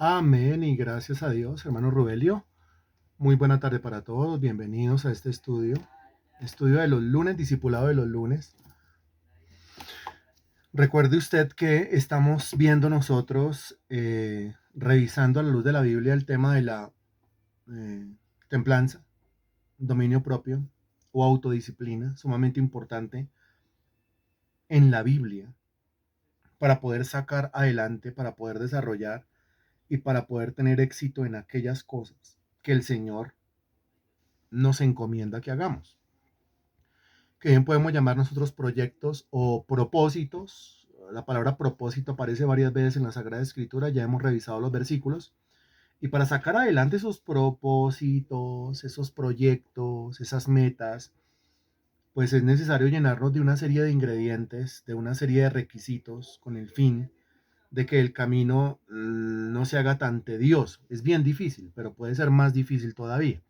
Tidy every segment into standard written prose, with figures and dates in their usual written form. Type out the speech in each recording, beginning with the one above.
Amén y gracias a Dios, hermano Rubelio. Muy buena tarde para todos. Bienvenidos a este estudio de los lunes, discipulado de los lunes. Recuerde usted que estamos viendo nosotros, revisando a la luz de la Biblia, el tema de la eh, templanza, dominio propio o autodisciplina, sumamente importante en la Biblia para poder sacar adelante, para poder desarrollar y para poder tener éxito en aquellas cosas que el Señor nos encomienda que hagamos. Que bien podemos llamar nosotros proyectos o propósitos. La palabra propósito aparece varias veces en la Sagrada Escritura, ya hemos revisado los versículos. Y para sacar adelante esos propósitos, esos proyectos, esas metas, pues es necesario llenarnos de una serie de ingredientes, de una serie de requisitos, con el fin de que el camino no se haga tan tedioso. Es bien difícil, pero puede ser más difícil todavía.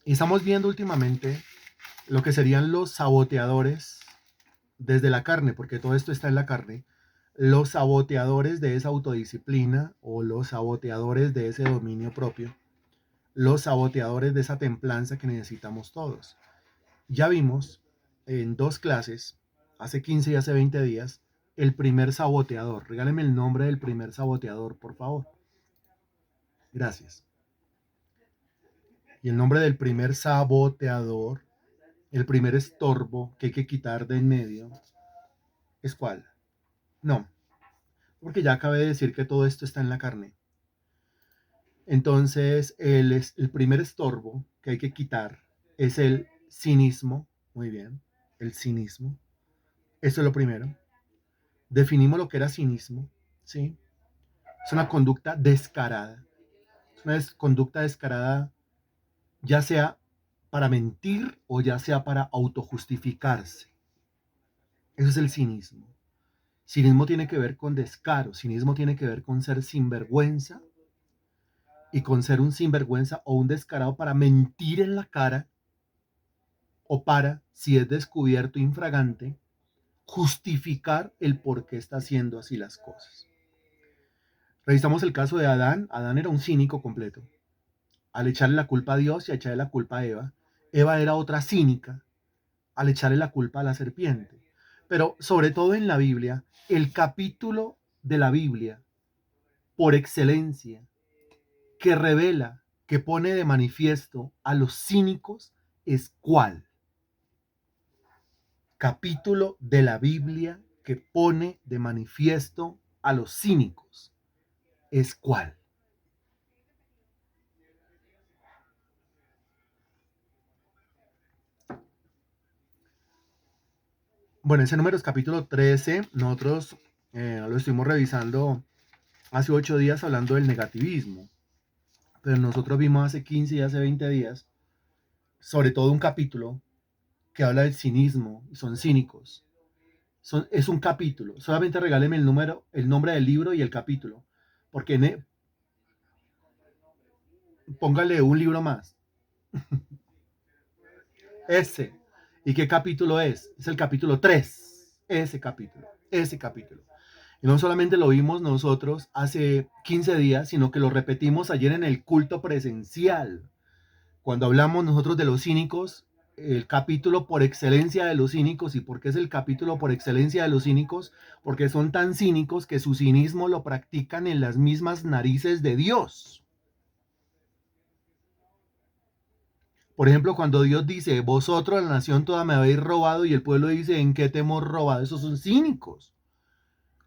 Y estamos viendo últimamente lo que serían los saboteadores desde la carne, porque todo esto está en la carne, los saboteadores de esa autodisciplina o los saboteadores de ese dominio propio, los saboteadores de esa templanza que necesitamos todos. Ya vimos en dos clases, hace 15 y hace 20 días, el primer saboteador. Regáleme el nombre del primer saboteador, por favor. Gracias. Y el nombre del primer saboteador, el primer estorbo que hay que quitar de en medio, ¿es cuál? No, porque ya acabé de decir que todo esto está en la carne. Entonces, el primer estorbo que hay que quitar es el cinismo. Muy bien, el cinismo. Eso es lo primero. Definimos lo que era cinismo, ¿sí? Es una conducta descarada. Es una conducta descarada, ya sea para mentir o ya sea para autojustificarse. Eso es el cinismo. Cinismo tiene que ver con descaro. Cinismo tiene que ver con ser sinvergüenza y con ser un sinvergüenza o un descarado para mentir en la cara o para, si es descubierto infragante, justificar el por qué está haciendo así las cosas. Revisamos el caso de Adán. Adán era un cínico completo. Al echarle la culpa a Dios y a echarle la culpa a Eva, Eva era otra cínica al echarle la culpa a la serpiente. Pero sobre todo en la Biblia, el capítulo de la Biblia, por excelencia, que revela, que pone de manifiesto a los cínicos, es ¿cuál? Capítulo de la Biblia que pone de manifiesto a los cínicos, ¿es cuál? Bueno, ese número es capítulo 13. Nosotros lo estuvimos revisando hace 8 días hablando del negativismo, pero nosotros vimos hace 15 y hace 20 días sobre todo un capítulo que habla del cinismo, y son cínicos. Es un capítulo, solamente regáleme el nombre del libro y el capítulo, porque póngale un libro más. Ese. ¿Y qué capítulo es? Es el capítulo 3. Ese capítulo. Y no solamente lo vimos nosotros hace 15 días, sino que lo repetimos ayer en el culto presencial. Cuando hablamos nosotros de los cínicos, el capítulo por excelencia de los cínicos. ¿Y por qué es el capítulo por excelencia de los cínicos? Porque son tan cínicos que su cinismo lo practican en las mismas narices de Dios. Por ejemplo, cuando Dios dice, vosotros la nación toda me habéis robado, y el pueblo dice, ¿en qué te hemos robado? Esos son cínicos.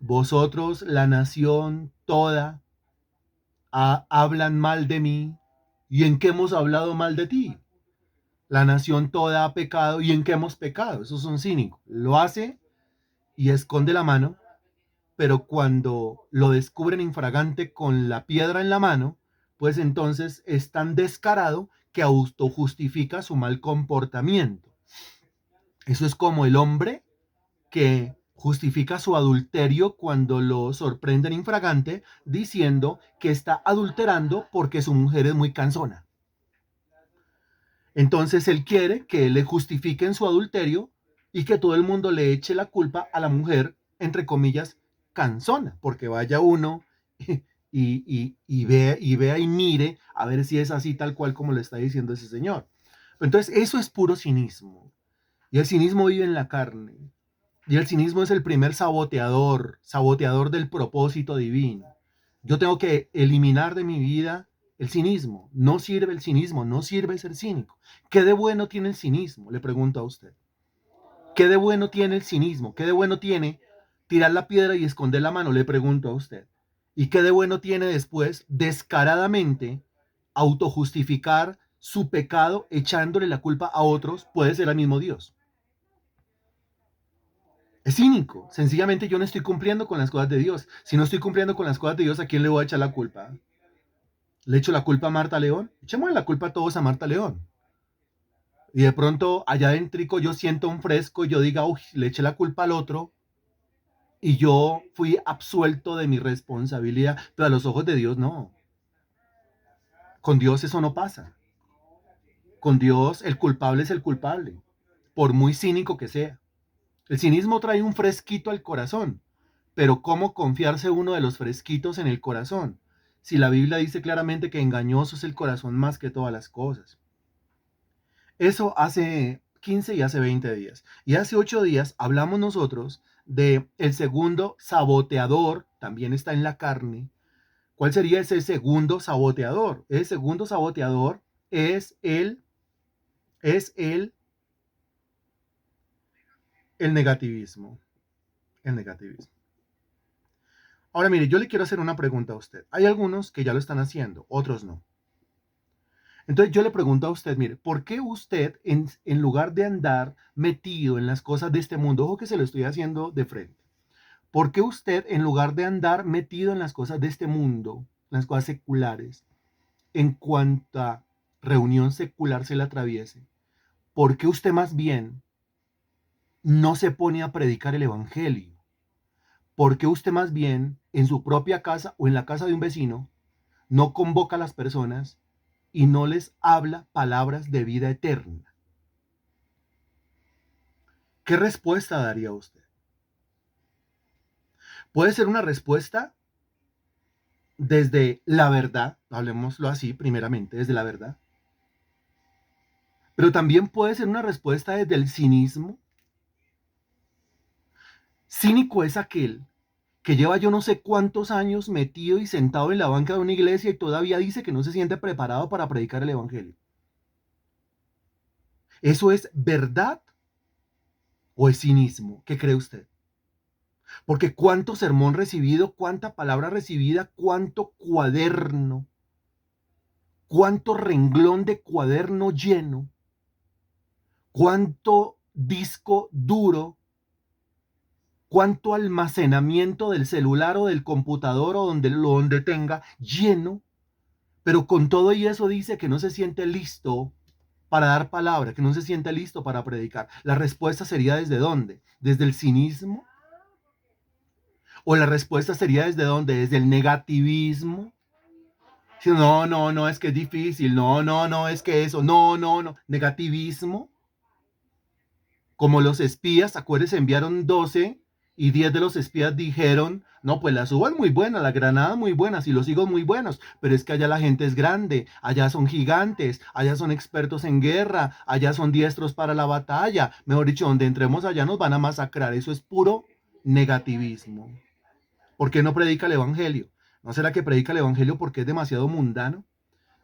Vosotros la nación toda hablan mal de mí, ¿y en qué hemos hablado mal de ti? La nación toda ha pecado, ¿y en qué hemos pecado? Esos son cínicos. Lo hace y esconde la mano, pero cuando lo descubren infragante con la piedra en la mano, pues entonces es tan descarado que autojustifica su mal comportamiento. Eso es como el hombre que justifica su adulterio cuando lo sorprenden infragante diciendo que está adulterando porque su mujer es muy cansona. Entonces él quiere que le justifiquen su adulterio y que todo el mundo le eche la culpa a la mujer, entre comillas, cansona, porque vaya uno y vea y mire a ver si es así tal cual como le está diciendo ese señor. Entonces, eso es puro cinismo. Y el cinismo vive en la carne. Y el cinismo es el primer saboteador del propósito divino. Yo tengo que eliminar de mi vida el cinismo. No sirve el cinismo, no sirve ser cínico. ¿Qué de bueno tiene el cinismo? Le pregunto a usted. ¿Qué de bueno tiene el cinismo? ¿Qué de bueno tiene tirar la piedra y esconder la mano? Le pregunto a usted. ¿Y qué de bueno tiene después descaradamente autojustificar su pecado echándole la culpa a otros? Puede ser al mismo Dios. Es cínico. Sencillamente yo no estoy cumpliendo con las cosas de Dios. Si no estoy cumpliendo con las cosas de Dios, ¿a quién le voy a echar la culpa? ¿Le echo la culpa a Marta León? Echemos la culpa a todos a Marta León. Y de pronto allá adentro yo siento un fresco y yo diga, uy, le eché la culpa al otro y yo fui absuelto de mi responsabilidad. Pero a los ojos de Dios no. Con Dios eso no pasa. Con Dios el culpable es el culpable, por muy cínico que sea. El cinismo trae un fresquito al corazón. Pero ¿cómo confiarse uno de los fresquitos en el corazón? Si la Biblia dice claramente que engañoso es el corazón más que todas las cosas. Eso hace 15 y hace 20 días. Y hace 8 días hablamos nosotros de el segundo saboteador, también está en la carne. ¿Cuál sería ese segundo saboteador? El segundo saboteador es el negativismo. El negativismo. Ahora mire, yo le quiero hacer una pregunta a usted. Hay algunos que ya lo están haciendo, otros no. Entonces yo le pregunto a usted, mire, ¿por qué usted en lugar de andar metido en las cosas de este mundo, ojo que se lo estoy haciendo de frente, ¿por qué usted en lugar de andar metido en las cosas de este mundo, las cosas seculares, en cuanta reunión secular se le atraviese, ¿por qué usted más bien no se pone a predicar el evangelio? ¿Por qué usted más bien en su propia casa o en la casa de un vecino no convoca a las personas y no les habla palabras de vida eterna? ¿Qué respuesta daría usted? Puede ser una respuesta desde la verdad, hablemoslo así primeramente, desde la verdad, pero también puede ser una respuesta desde el cinismo. Cínico es aquel que lleva yo no sé cuántos años metido y sentado en la banca de una iglesia y todavía dice que no se siente preparado para predicar el evangelio. ¿Eso es verdad o es cinismo? ¿Qué cree usted? Porque cuánto sermón recibido, cuánta palabra recibida, cuánto cuaderno, cuánto renglón de cuaderno lleno, cuánto disco duro, cuánto almacenamiento del celular o del computador o donde tenga lleno, pero con todo y eso dice que no se siente listo para dar palabra, que no se siente listo para predicar. La respuesta sería ¿desde dónde? ¿Desde el cinismo? ¿O la respuesta sería desde dónde? ¿Desde el negativismo? Si no, no, no, es que es difícil, no, no, no, es que eso, no, no, no, negativismo. Como los espías, acuérdense, enviaron 12 y 10 de los espías dijeron, no, pues las uvas muy buenas, la granada muy buenas y los higos muy buenos, pero es que allá la gente es grande, allá son gigantes, allá son expertos en guerra, allá son diestros para la batalla, mejor dicho, donde entremos allá nos van a masacrar, eso es puro negativismo. ¿Por qué no predica el evangelio? ¿No será que predica el evangelio porque es demasiado mundano?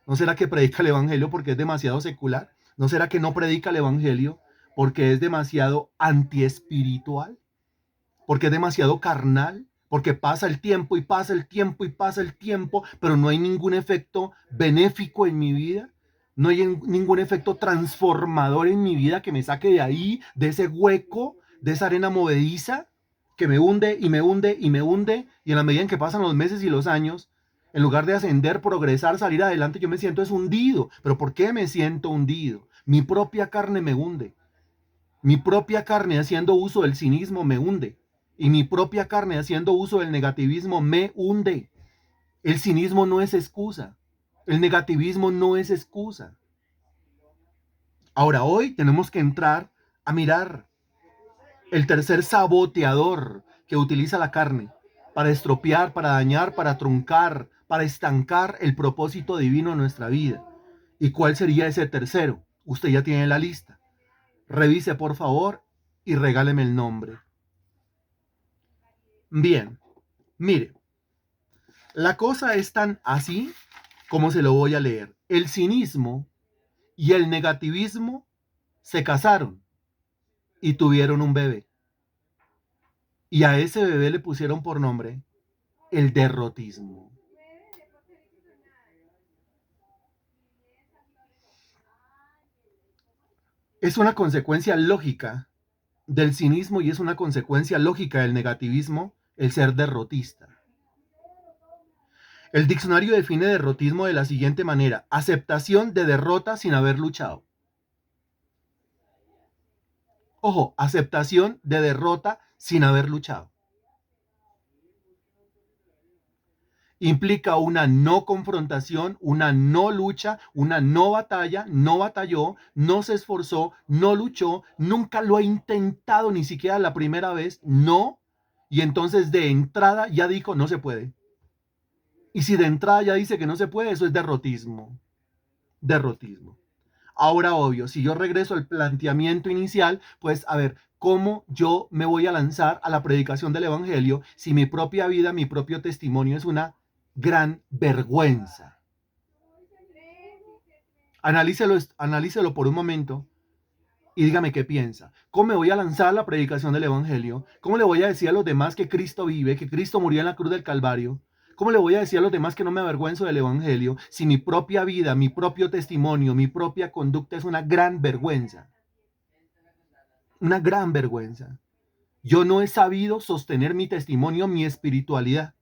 ¿No será que predica el evangelio porque es demasiado secular? ¿No será que no predica el evangelio porque es demasiado antiespiritual? ¿Porque es demasiado carnal? Porque pasa el tiempo y pasa el tiempo y pasa el tiempo, pero no hay ningún efecto benéfico en mi vida. No hay ningún efecto transformador en mi vida que me saque de ahí, de ese hueco, de esa arena movediza que me hunde y me hunde y me hunde. Y en la medida en que pasan los meses y los años, en lugar de ascender, progresar, salir adelante, yo me siento es hundido. ¿Pero por qué me siento hundido? Mi propia carne me hunde. Mi propia carne haciendo uso del cinismo me hunde. Y mi propia carne haciendo uso del negativismo me hunde. El cinismo no es excusa. El negativismo no es excusa. Ahora, hoy tenemos que entrar a mirar el tercer saboteador que utiliza la carne para estropear, para dañar, para truncar, para estancar el propósito divino en nuestra vida. ¿Y cuál sería ese tercero? Usted ya tiene la lista. Revise por favor y regáleme el nombre. Bien, mire, la cosa es tan así como se lo voy a leer. El cinismo y el negativismo se casaron y tuvieron un bebé. Y a ese bebé le pusieron por nombre el derrotismo. Es una consecuencia lógica del cinismo y es una consecuencia lógica del negativismo el ser derrotista. El diccionario define derrotismo de la siguiente manera: aceptación de derrota sin haber luchado. Ojo, aceptación de derrota sin haber luchado. Implica una no confrontación, una no lucha, una no batalla, no batalló, no se esforzó, no luchó, nunca lo ha intentado ni siquiera la primera vez, no. Y entonces de entrada ya dijo no se puede. Y si de entrada ya dice que no se puede, eso es derrotismo. Derrotismo. Ahora, obvio, si yo regreso al planteamiento inicial, pues a ver, ¿cómo yo me voy a lanzar a la predicación del Evangelio si mi propia vida, mi propio testimonio es una gran vergüenza? Analícelo por un momento y dígame qué piensa. ¿Cómo me voy a lanzar a la predicación del Evangelio? ¿Cómo le voy a decir a los demás que Cristo vive, que Cristo murió en la cruz del Calvario? ¿Cómo le voy a decir a los demás que no me avergüenzo del Evangelio si mi propia vida, mi propio testimonio, mi propia conducta es una gran vergüenza? Una gran vergüenza. Yo no he sabido sostener mi testimonio, mi espiritualidad.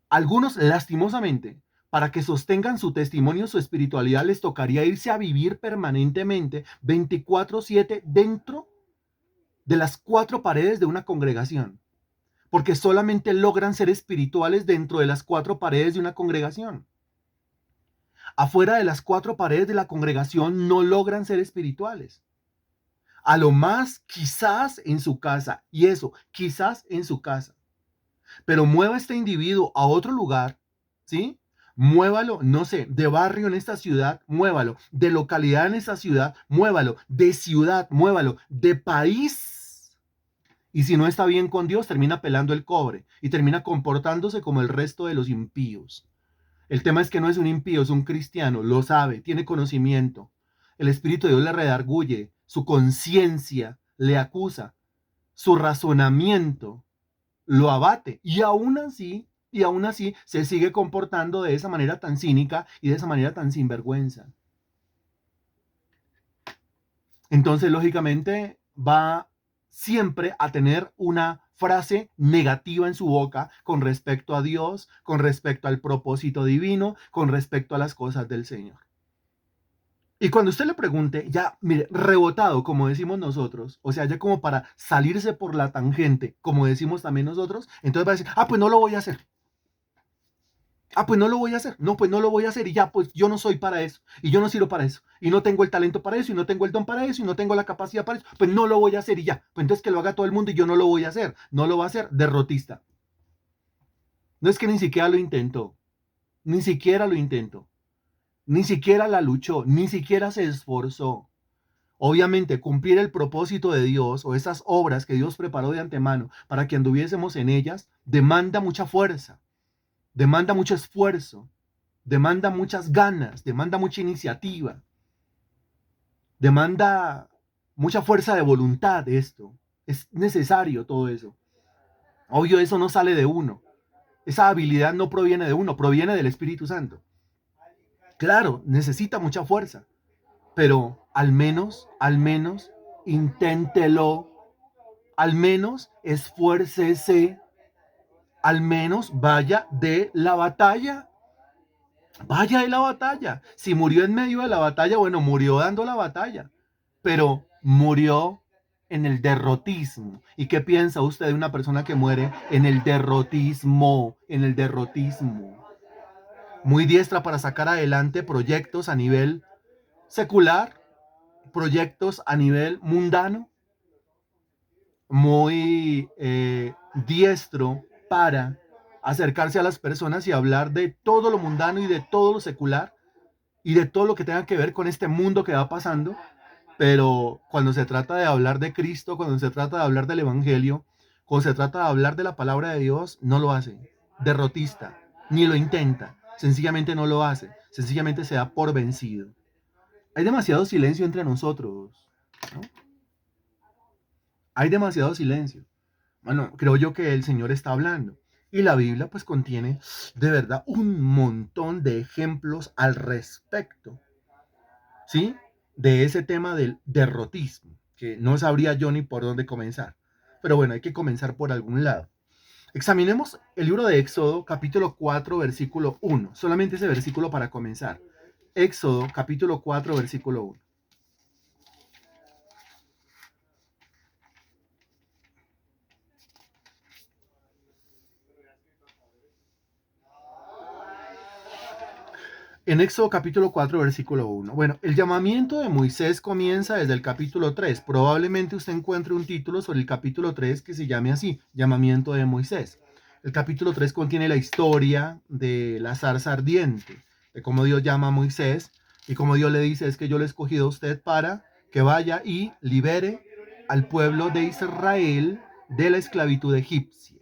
Algunos, lastimosamente, para que sostengan su testimonio, su espiritualidad, les tocaría irse a vivir permanentemente 24/7 dentro de las cuatro paredes de una congregación, porque solamente logran ser espirituales dentro de las cuatro paredes de una congregación. Afuera de las cuatro paredes de la congregación no logran ser espirituales. A lo más, quizás en su casa, y eso, quizás en su casa. Pero mueva a este individuo a otro lugar, ¿sí? Muévalo, no sé, de barrio en esta ciudad, muévalo, de localidad en esta ciudad, muévalo, de ciudad, muévalo, de país. Y si no está bien con Dios, termina pelando el cobre y termina comportándose como el resto de los impíos. El tema es que no es un impío, es un cristiano, lo sabe, tiene conocimiento. El Espíritu de Dios le redarguye, su conciencia le acusa, su razonamiento lo abate y aún así se sigue comportando de esa manera tan cínica y de esa manera tan sinvergüenza. Entonces, lógicamente, va siempre a tener una frase negativa en su boca con respecto a Dios, con respecto al propósito divino, con respecto a las cosas del Señor. Y cuando usted le pregunte, ya, mire, rebotado, como decimos nosotros, o sea, ya como para salirse por la tangente, como decimos también nosotros, entonces va a decir, pues no lo voy a hacer. Pues no lo voy a hacer. No, pues no lo voy a hacer y ya, pues yo no soy para eso. Y yo no sirvo para eso. Y no tengo el talento para eso, y no tengo el don para eso, y no tengo la capacidad para eso. Pues no lo voy a hacer y ya. Pues entonces que lo haga todo el mundo y yo no lo voy a hacer. No lo va a hacer, derrotista. No es que ni siquiera lo intentó. Ni siquiera lo intentó. Ni siquiera la luchó. Ni siquiera se esforzó. Obviamente, cumplir el propósito de Dios o esas obras que Dios preparó de antemano para que anduviésemos en ellas, demanda mucha fuerza, demanda mucho esfuerzo, demanda muchas ganas, demanda mucha iniciativa, demanda mucha fuerza de voluntad esto. Es necesario todo eso. Obvio, eso no sale de uno. Esa habilidad no proviene de uno, proviene del Espíritu Santo. Claro, necesita mucha fuerza, pero al menos, inténtelo, al menos esfuércese, al menos vaya de la batalla. Vaya de la batalla. Si murió en medio de la batalla, bueno, murió dando la batalla, pero murió en el derrotismo. ¿Y qué piensa usted de una persona que muere en el derrotismo? En el derrotismo. Muy diestra para sacar adelante proyectos a nivel secular, proyectos a nivel mundano, muy diestro para acercarse a las personas y hablar de todo lo mundano y de todo lo secular y de todo lo que tenga que ver con este mundo que va pasando, pero cuando se trata de hablar de Cristo, cuando se trata de hablar del Evangelio, cuando se trata de hablar de la palabra de Dios, no lo hace. Derrotista, ni lo intenta, sencillamente no lo hace, sencillamente se da por vencido. Hay demasiado silencio entre nosotros, ¿no? Hay demasiado silencio. Bueno, creo yo que el Señor está hablando. Y la Biblia pues contiene de verdad un montón de ejemplos al respecto, ¿sí? De ese tema del derrotismo, que no sabría yo ni por dónde comenzar. Pero bueno, hay que comenzar por algún lado. Examinemos el libro de Éxodo, capítulo 4, versículo 1. Solamente ese versículo para comenzar. Éxodo, capítulo 4, versículo 1. En Éxodo capítulo 4, versículo 1. Bueno, el llamamiento de Moisés comienza desde el capítulo 3. Probablemente usted encuentre un título sobre el capítulo 3 que se llame así, llamamiento de Moisés. El capítulo 3 contiene la historia de la zarza ardiente, de cómo Dios llama a Moisés y cómo Dios le dice, es que yo le he escogido a usted para que vaya y libere al pueblo de Israel de la esclavitud egipcia.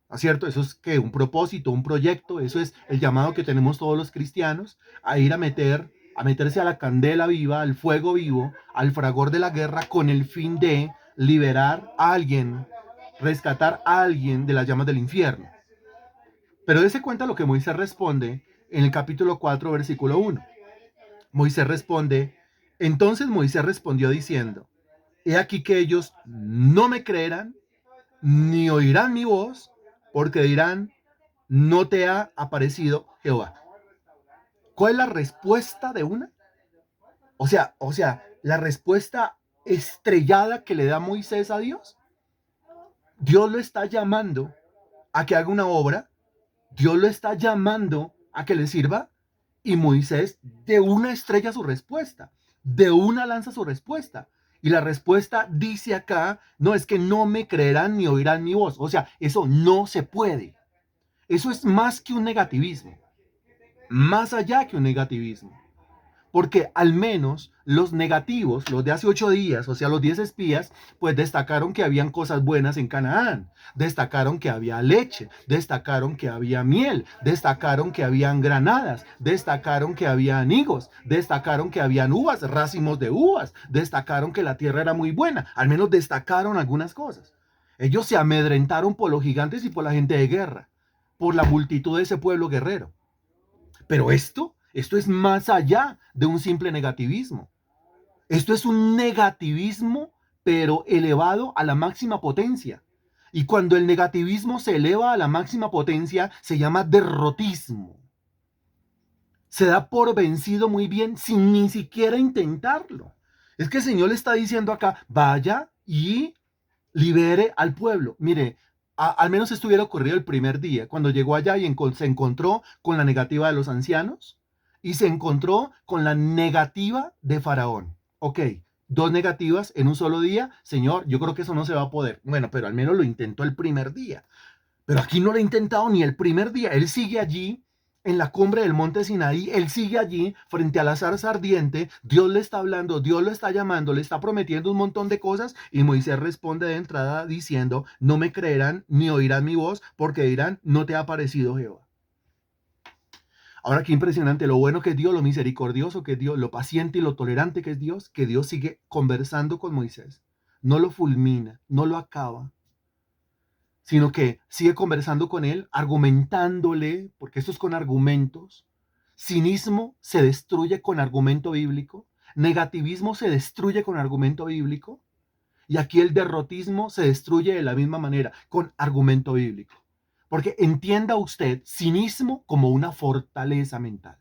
¿No es cierto? Eso es que un propósito, un proyecto, eso es el llamado que tenemos todos los cristianos a ir a meterse a la candela viva, al fuego vivo, al fragor de la guerra con el fin de liberar a alguien, rescatar a alguien de las llamas del infierno. Pero dése cuenta lo que Moisés responde en el capítulo 4, versículo 1. Moisés responde, entonces Moisés respondió diciendo, he aquí que ellos no me creerán, ni oirán mi voz, porque dirán, no te ha aparecido Jehová. ¿Cuál es la respuesta de una? O sea, la respuesta estrellada que le da Moisés a Dios. Dios lo está llamando a que haga una obra, Dios lo está llamando a que le sirva, y Moisés de una estrella su respuesta, de una lanza su respuesta. Y la respuesta dice acá, no es que no me creerán ni oirán mi voz. O sea, eso no se puede. Eso es más que un negativismo, más allá que un negativismo. Porque al menos los negativos, los de hace 8 días, o sea, los 10 espías, pues destacaron que habían cosas buenas en Canaán, destacaron que había leche, destacaron que había miel, destacaron que habían granadas, destacaron que habían higos, destacaron que habían uvas, racimos de uvas, destacaron que la tierra era muy buena, al menos destacaron algunas cosas. Ellos se amedrentaron por los gigantes y por la gente de guerra, por la multitud de ese pueblo guerrero. Pero esto es más allá de un simple negativismo. Esto es un negativismo, pero elevado a la máxima potencia. Y cuando el negativismo se eleva a la máxima potencia, se llama derrotismo. Se da por vencido muy bien sin ni siquiera intentarlo. Es que el Señor le está diciendo acá, vaya y libere al pueblo. Mire, al menos esto hubiera ocurrido el primer día, cuando llegó allá y se encontró con la negativa de los ancianos y se encontró con la negativa de Faraón. Ok, dos negativas en un solo día. Señor, yo creo que eso no se va a poder. Bueno, pero al menos lo intentó el primer día. Pero aquí no lo ha intentado ni el primer día. Él sigue allí en la cumbre del monte Sinaí. Él sigue allí frente a la zarza ardiente. Dios le está hablando, Dios lo está llamando, le está prometiendo un montón de cosas. Y Moisés responde de entrada diciendo, no me creerán ni oirán mi voz porque dirán, no te ha aparecido Jehová. Ahora qué impresionante lo bueno que es Dios, lo misericordioso que es Dios, lo paciente y lo tolerante que Dios sigue conversando con Moisés. No lo fulmina, no lo acaba, sino que sigue conversando con él, argumentándole, porque esto es con argumentos. Cinismo se destruye con argumento bíblico, negativismo se destruye con argumento bíblico, y aquí el derrotismo se destruye de la misma manera, con argumento bíblico. Porque entienda usted cinismo como una fortaleza mental.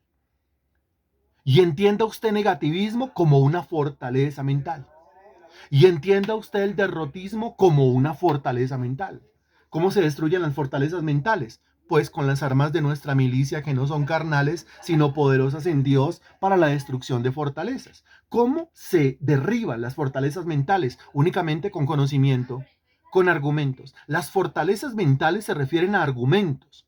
Y entienda usted negativismo como una fortaleza mental. Y entienda usted el derrotismo como una fortaleza mental. ¿Cómo se destruyen las fortalezas mentales? Pues con las armas de nuestra milicia que no son carnales, sino poderosas en Dios para la destrucción de fortalezas. ¿Cómo se derriban las fortalezas mentales? Únicamente con conocimiento, con argumentos. Las fortalezas mentales se refieren a argumentos.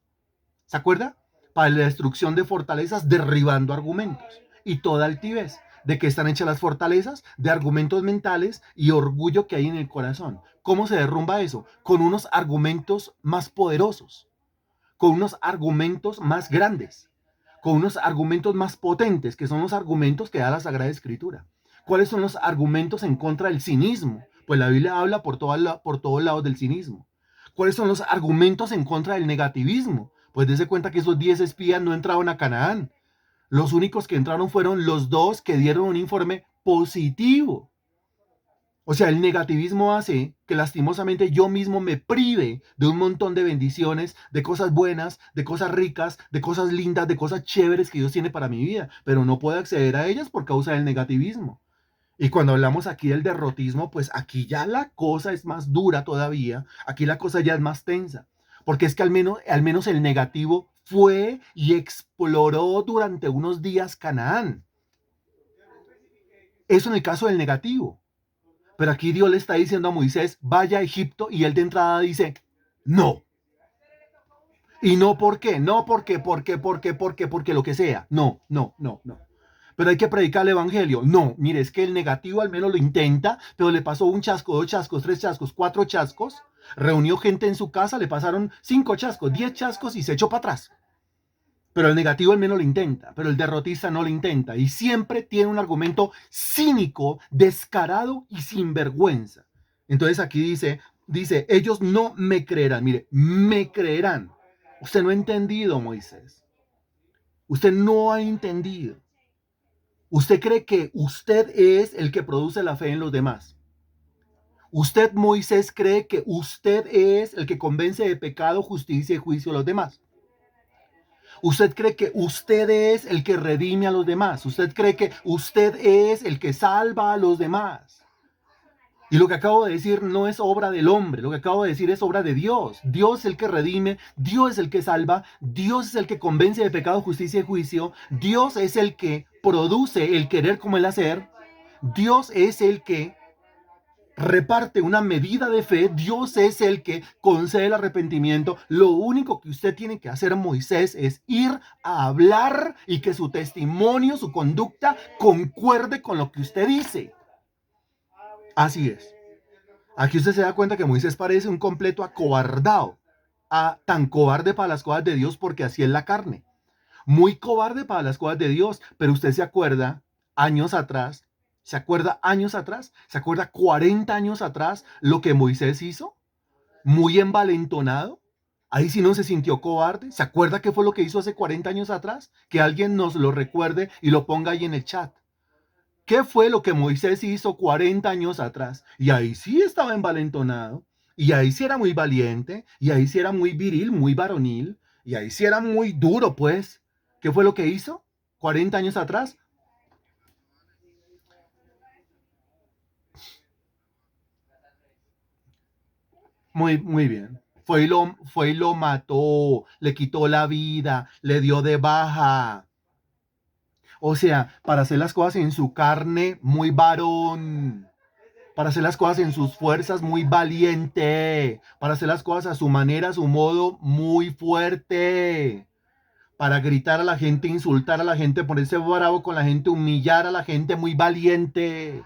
¿Se acuerda? Para la destrucción de fortalezas, derribando argumentos. Y toda altivez. ¿De qué están hechas las fortalezas? De argumentos mentales y orgullo que hay en el corazón. ¿Cómo se derrumba eso? Con unos argumentos más poderosos, con unos argumentos más grandes, con unos argumentos más potentes, que son los argumentos que da la Sagrada Escritura. ¿Cuáles son los argumentos en contra del cinismo? Pues la Biblia habla por todos lados del cinismo. ¿Cuáles son los argumentos en contra del negativismo? Pues dése cuenta que esos 10 espías no entraron a Canaán. Los únicos que entraron fueron los dos que dieron un informe positivo. O sea, el negativismo hace que lastimosamente yo mismo me prive de un montón de bendiciones, de cosas buenas, de cosas ricas, de cosas lindas, de cosas chéveres que Dios tiene para mi vida, pero no puedo acceder a ellas por causa del negativismo. Y cuando hablamos aquí del derrotismo, pues aquí ya la cosa es más dura todavía, aquí la cosa ya es más tensa, porque es que al menos el negativo fue y exploró durante unos días Canaán. Eso en el caso del negativo. Pero aquí Dios le está diciendo a Moisés, vaya a Egipto, y él de entrada dice, no. Y no por qué, no porque lo que sea. No, no, no, no. Pero hay que predicar el evangelio. No, mire, es que el negativo al menos lo intenta, pero le pasó un chasco, dos chascos, tres chascos, cuatro chascos. Reunió gente en su casa, le pasaron 5 chascos, 10 chascos y se echó para atrás. Pero el negativo al menos lo intenta, pero el derrotista no lo intenta. Y siempre tiene un argumento cínico, descarado y sinvergüenza. Entonces aquí dice, ellos no me creerán. Mire, me creerán. Usted no ha entendido, Moisés. Usted no ha entendido. Usted cree que usted es el que produce la fe en los demás. Usted, Moisés, cree que usted es el que convence de pecado, justicia y juicio a los demás. Usted cree que usted es el que redime a los demás. Usted cree que usted es el que salva a los demás. Y lo que acabo de decir no es obra del hombre, lo que acabo de decir es obra de Dios. Dios es el que redime, Dios es el que salva, Dios es el que convence de pecado, justicia y juicio, Dios es el que produce el querer como el hacer, Dios es el que reparte una medida de fe, Dios es el que concede el arrepentimiento. Lo único que usted tiene que hacer, Moisés, es ir a hablar y que su testimonio, su conducta concuerde con lo que usted dice. Así es. Aquí usted se da cuenta que Moisés parece un completo acobardado, tan cobarde para las cosas de Dios porque así es la carne. Muy cobarde para las cosas de Dios, pero usted se acuerda años atrás, ¿se acuerda años atrás? ¿Se acuerda 40 años atrás lo que Moisés hizo? Muy envalentonado. Ahí sí no se sintió cobarde. ¿Se acuerda qué fue lo que hizo hace 40 años atrás? Que alguien nos lo recuerde y lo ponga ahí en el chat. ¿Qué fue lo que Moisés hizo 40 años atrás? Y ahí sí estaba envalentonado. Y ahí sí era muy valiente. Y ahí sí era muy viril, muy varonil. Y ahí sí era muy duro, pues. ¿Qué fue lo que hizo 40 años atrás? Muy, muy bien. Fue y lo mató, le quitó la vida, le dio de baja. O sea, para hacer las cosas en su carne, muy varón. Para hacer las cosas en sus fuerzas, muy valiente. Para hacer las cosas a su manera, a su modo, muy fuerte. Para gritar a la gente, insultar a la gente, ponerse bravo con la gente, humillar a la gente, muy valiente.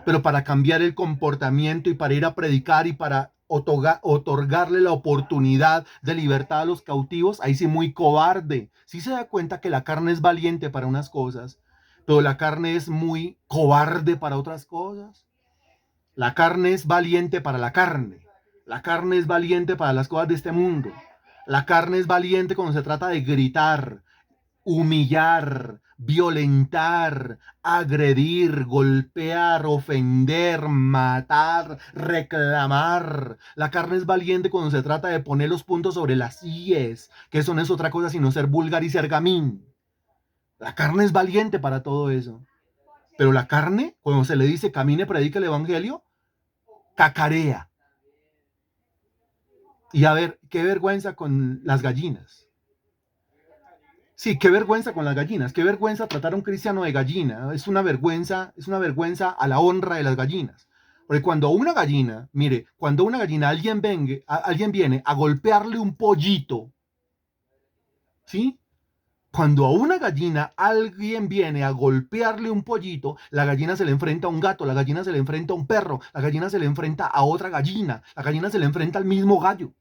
Pero para cambiar el comportamiento y para ir a predicar y para otorgarle la oportunidad de libertad a los cautivos, ahí sí muy cobarde. Sí se da cuenta que la carne es valiente para unas cosas, pero la carne es muy cobarde para otras cosas. La carne es valiente para la carne. La carne es valiente para las cosas de este mundo. La carne es valiente cuando se trata de gritar, humillar, violentar, agredir, golpear, ofender, matar, reclamar. La carne es valiente cuando se trata de poner los puntos sobre las íes, que eso no es otra cosa sino ser vulgar y ser gamín. La carne es valiente para todo eso. Pero la carne, cuando se le dice camine, predica el evangelio, cacarea. Y a ver, qué vergüenza con las gallinas. Sí, qué vergüenza con las gallinas, qué vergüenza tratar a un cristiano de gallina. Es una vergüenza a la honra de las gallinas. Porque cuando una gallina, mire, cuando una gallina, alguien viene a golpearle un pollito, ¿sí? Cuando a una gallina alguien viene a golpearle un pollito, la gallina se le enfrenta a un gato, la gallina se le enfrenta a un perro, la gallina se le enfrenta a otra gallina, la gallina se le enfrenta al mismo gallo.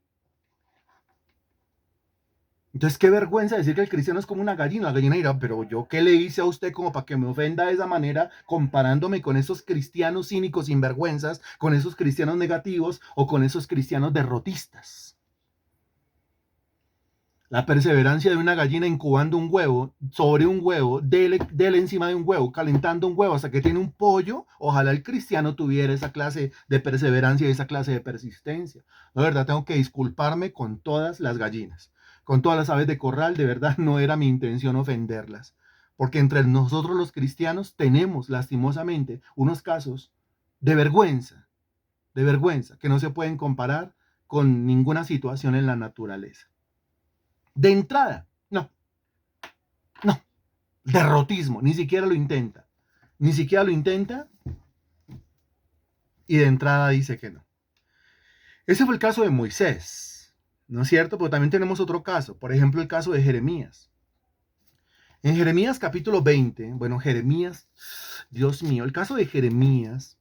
Entonces, qué vergüenza decir que el cristiano es como una gallina. La gallina dirá, pero yo qué le hice a usted como para que me ofenda de esa manera, comparándome con esos cristianos cínicos, sinvergüenzas, con esos cristianos negativos o con esos cristianos derrotistas. La perseverancia de una gallina incubando un huevo sobre un huevo, dele encima de un huevo, calentando un huevo hasta que tiene un pollo. Ojalá el cristiano tuviera esa clase de perseverancia y esa clase de persistencia. De verdad, tengo que disculparme con todas las gallinas, con todas las aves de corral. De verdad, no era mi intención ofenderlas. Porque entre nosotros los cristianos tenemos, lastimosamente, unos casos de vergüenza, que no se pueden comparar con ninguna situación en la naturaleza. De entrada, no, no, derrotismo, ni siquiera lo intenta, ni siquiera lo intenta y de entrada dice que no. Ese fue el caso de Moisés, ¿no es cierto? Pero también tenemos otro caso, por ejemplo el caso de Jeremías. En Jeremías capítulo 20, bueno, Jeremías, Dios mío, el caso de Jeremías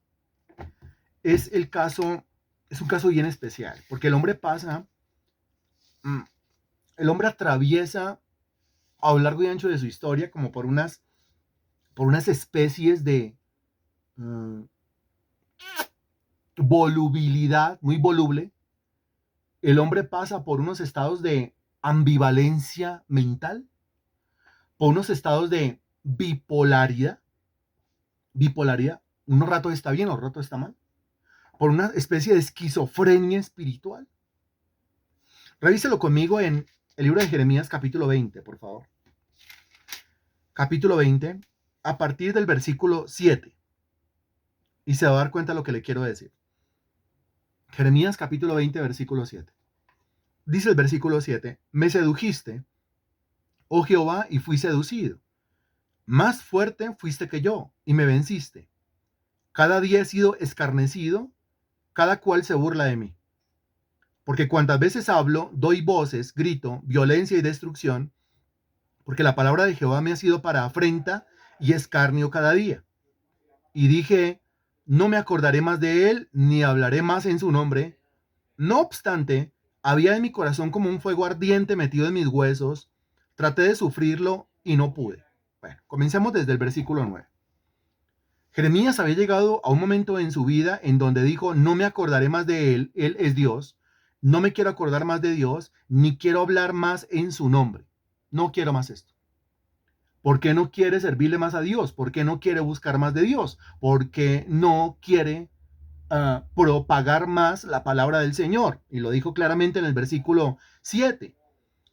es un caso bien especial, porque el hombre pasa, el hombre atraviesa a lo largo y ancho de su historia como por unas especies de volubilidad, muy voluble. El hombre pasa por unos estados de ambivalencia mental, por unos estados de bipolaridad, unos ratos está bien, otros ratos está mal, por una especie de esquizofrenia espiritual. Revíselo conmigo en el libro de Jeremías capítulo 20, por favor. Capítulo 20, a partir del versículo 7. Y se va a dar cuenta de lo que le quiero decir. Jeremías capítulo 20, versículo 7. Dice el versículo 7, me sedujiste, oh Jehová, y fui seducido. Más fuerte fuiste que yo, y me venciste. Cada día he sido escarnecido, cada cual se burla de mí. Porque cuantas veces hablo, doy voces, grito, violencia y destrucción, porque la palabra de Jehová me ha sido para afrenta y escarnio cada día. Y dije, no me acordaré más de él, ni hablaré más en su nombre. No obstante, había en mi corazón como un fuego ardiente metido en mis huesos. Traté de sufrirlo y no pude. Bueno, comencemos desde el versículo 9. Jeremías había llegado a un momento en su vida en donde dijo, no me acordaré más de él es Dios, no me quiero acordar más de Dios, ni quiero hablar más en su nombre. No quiero más esto. ¿Por qué no quiere servirle más a Dios? ¿Por qué no quiere buscar más de Dios? ¿Por qué no quiere propagar más la palabra del Señor? Y lo dijo claramente en el versículo 7.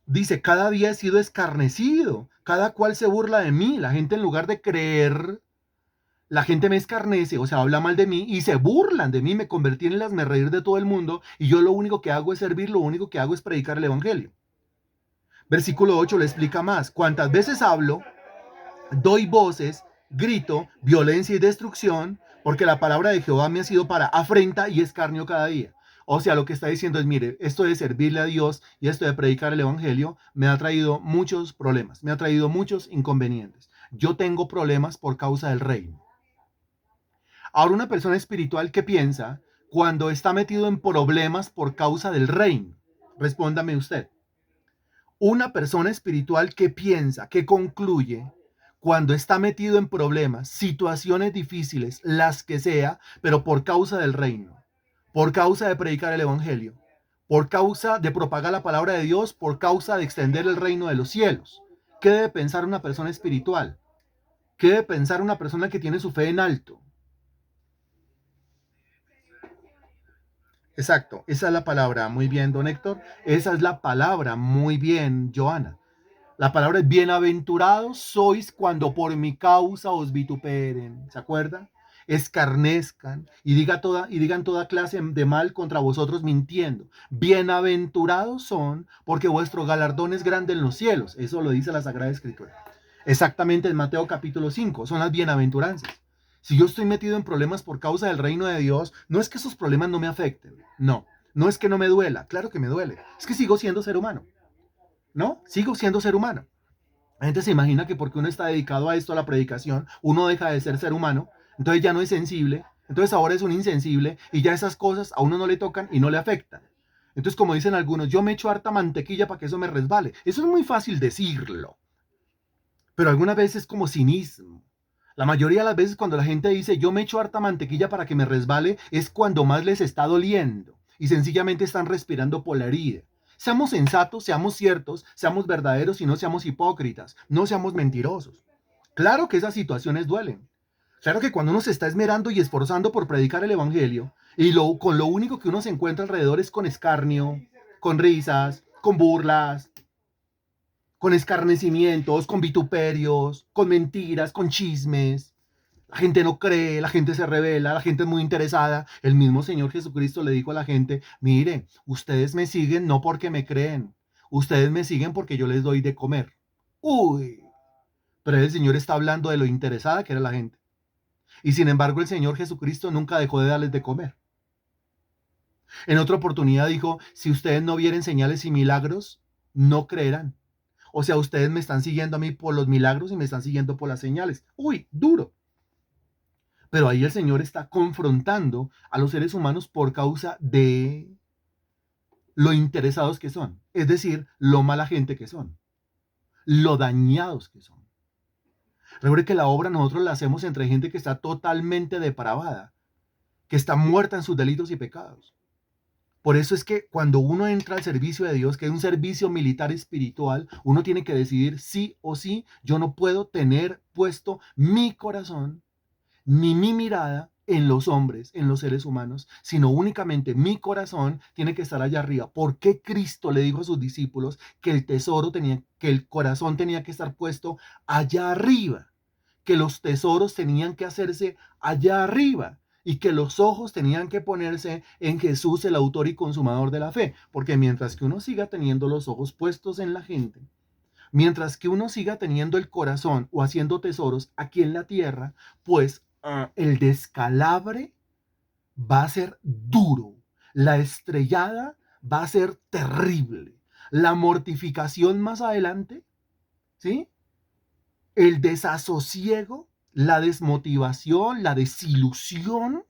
Dice, cada día he sido escarnecido, cada cual se burla de mí. La gente en lugar de creer, la gente me escarnece, o sea, habla mal de mí y se burlan de mí, me convertí en el hazmerreír de todo el mundo y yo lo único que hago es servir, lo único que hago es predicar el evangelio. Versículo 8 le explica más. Cuantas veces hablo, doy voces, grito, violencia y destrucción, porque la palabra de Jehová me ha sido para afrenta y escarnio cada día. O sea, lo que está diciendo es, mire, esto de servirle a Dios y esto de predicar el evangelio me ha traído muchos problemas, me ha traído muchos inconvenientes. Yo tengo problemas por causa del reino. Ahora, una persona espiritual, ¿qué piensa cuando está metido en problemas por causa del reino? Respóndame usted. Una persona espiritual, ¿qué piensa, qué concluye cuando está metido en problemas, situaciones difíciles, las que sea, pero por causa del reino, por causa de predicar el evangelio, por causa de propagar la palabra de Dios, por causa de extender el reino de los cielos? ¿Qué debe pensar una persona espiritual? ¿Qué debe pensar una persona que tiene su fe en alto? Exacto, esa es la palabra. Muy bien, don Héctor. Esa es la palabra. Muy bien, Joana. La palabra es bienaventurados sois cuando por mi causa os vituperen. ¿Se acuerda? Escarnezcan y digan toda clase de mal contra vosotros mintiendo. Bienaventurados son porque vuestro galardón es grande en los cielos. Eso lo dice la Sagrada Escritura. Exactamente en Mateo capítulo 5. Son las bienaventuranzas. Si yo estoy metido en problemas por causa del reino de Dios, no es que esos problemas no me afecten, no, no es que no me duela, claro que me duele, es que sigo siendo ser humano, ¿no? Sigo siendo ser humano. La gente se imagina que porque uno está dedicado a esto, a la predicación, uno deja de ser humano, entonces ya no es sensible, entonces ahora es un insensible y ya esas cosas a uno no le tocan y no le afectan. Entonces, como dicen algunos, yo me echo harta mantequilla para que eso me resbale. Eso es muy fácil decirlo, pero algunas veces es como cinismo. La mayoría de las veces cuando la gente dice yo me echo harta mantequilla para que me resbale, es cuando más les está doliendo y sencillamente están respirando por la herida. Seamos sensatos, seamos ciertos, seamos verdaderos y no seamos hipócritas, no seamos mentirosos. Claro que esas situaciones duelen. Claro que cuando uno se está esmerando y esforzando por predicar el evangelio y con lo único que uno se encuentra alrededor es con escarnio, con risas, con burlas, con escarnecimientos, con vituperios, con mentiras, con chismes. La gente no cree, la gente se revela, la gente es muy interesada. El mismo Señor Jesucristo le dijo a la gente, mire, ustedes me siguen no porque me creen, ustedes me siguen porque yo les doy de comer. Uy, pero el Señor está hablando de lo interesada que era la gente. Y sin embargo el Señor Jesucristo nunca dejó de darles de comer. En otra oportunidad dijo, si ustedes no vieren señales y milagros, no creerán. O sea, ustedes me están siguiendo a mí por los milagros y me están siguiendo por las señales. Uy, duro. Pero ahí el Señor está confrontando a los seres humanos por causa de lo interesados que son. Es decir, lo mala gente que son. Lo dañados que son. Recuerde que la obra nosotros la hacemos entre gente que está totalmente depravada, que está muerta en sus delitos y pecados. Por eso es que cuando uno entra al servicio de Dios, que es un servicio militar espiritual, uno tiene que decidir sí o sí, yo no puedo tener puesto mi corazón ni mi mirada en los hombres, en los seres humanos, sino únicamente mi corazón tiene que estar allá arriba. ¿Por qué Cristo le dijo a sus discípulos que el tesoro tenía, que el corazón tenía que estar puesto allá arriba? Que los tesoros tenían que hacerse allá arriba y que los ojos tenían que ponerse en Jesús, el autor y consumador de la fe. Porque mientras que uno siga teniendo los ojos puestos en la gente, mientras que uno siga teniendo el corazón o haciendo tesoros aquí en la tierra, pues el descalabre va a ser duro, la estrellada va a ser terrible, la mortificación más adelante, ¿sí? El desasosiego, la desmotivación, la desilusión.